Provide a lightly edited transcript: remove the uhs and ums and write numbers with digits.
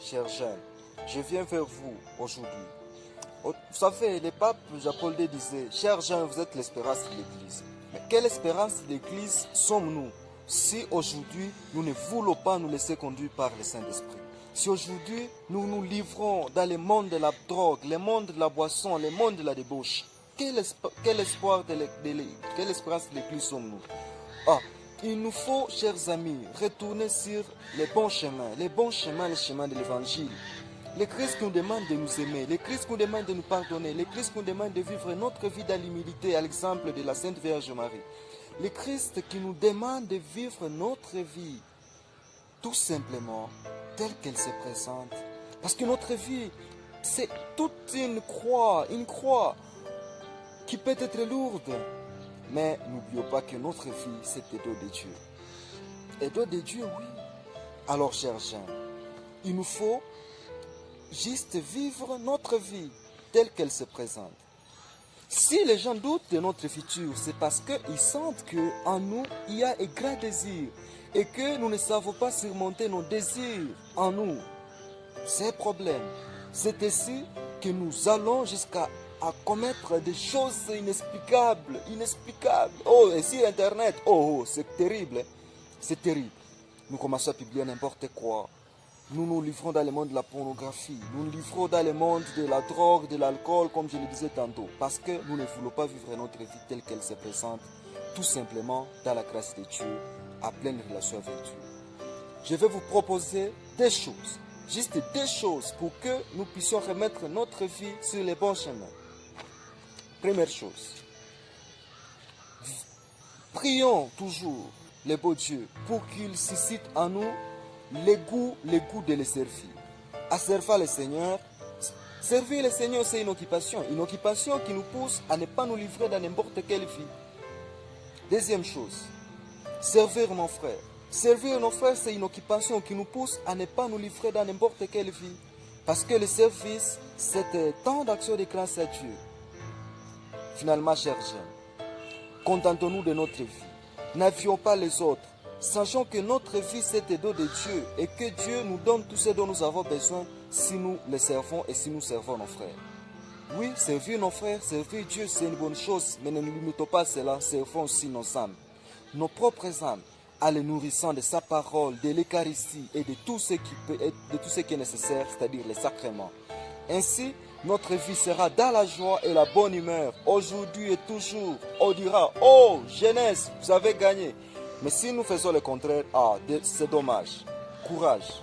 Chers jeunes, je viens vers vous aujourd'hui. Vous savez, le pape Jean-Paul II disait, chers gens, vous êtes l'espérance de l'Église. Mais quelle espérance de l'Église sommes-nous si aujourd'hui nous ne voulons pas nous laisser conduire par le Saint-Esprit? Si aujourd'hui nous nous livrons dans le monde de la drogue, le monde de la boisson, le monde de la débauche, quelle espérance de l'Église sommes-nous? Il nous faut, chers amis, retourner sur les bons chemins, le chemin de l'Évangile. Le Christ nous demande de nous aimer, le Christ nous demande de nous pardonner, le Christ nous demande de vivre notre vie dans l'humilité, à l'exemple de la Sainte Vierge Marie. Le Christ qui nous demande de vivre notre vie, tout simplement, telle qu'elle se présente. Parce que notre vie, c'est toute une croix qui peut être lourde. Mais n'oublions pas que notre vie, c'est le don de Dieu. Et don de Dieu, oui. Alors, chers gens, il nous faut juste vivre notre vie telle qu'elle se présente. Si les gens doutent de notre futur, c'est parce qu'ils sentent qu'en nous, il y a un grand désir et que nous ne savons pas surmonter nos désirs en nous. C'est un problème. C'est ainsi que nous allons jusqu'à commettre des choses inexplicables. Et sur Internet, c'est terrible. C'est terrible. Nous commençons à publier n'importe quoi. Nous nous livrons dans le monde de la pornographie. Nous nous livrons dans le monde de la drogue, de l'alcool, comme je le disais tantôt. Parce que nous ne voulons pas vivre notre vie telle qu'elle se présente, tout simplement dans la grâce de Dieu, à pleine relation avec Dieu. Je vais vous proposer des choses, juste des choses pour que nous puissions remettre notre vie sur les bons chemins. Première chose, prions toujours le beau Dieu pour qu'il suscite en nous le goût de le servir. À servir le Seigneur, servir le Seigneur, c'est une occupation qui nous pousse à ne pas nous livrer dans n'importe quelle vie. Deuxième chose, servir nos frères. Servir nos frères, c'est une occupation qui nous pousse à ne pas nous livrer dans n'importe quelle vie. Parce que le service, c'est un temps d'action de grâce à Dieu. Finalement, chers jeunes, contentons-nous de notre vie. N'avions pas les autres. Sachons que notre vie, c'est le don de Dieu et que Dieu nous donne tout ce dont nous avons besoin si nous le servons et si nous servons nos frères. Oui, servir nos frères, servir Dieu, c'est une bonne chose, mais ne nous limitons pas à cela, servons aussi nos âmes. Nos propres âmes, à le nourrissant de sa parole, de l'Eucharistie et de tout ce qui est nécessaire, c'est-à-dire les sacrements. Ainsi, notre vie sera dans la joie et la bonne humeur, aujourd'hui et toujours. On dira, oh, jeunesse, vous avez gagné. Mais si nous faisons le contraire, c'est dommage. Courage.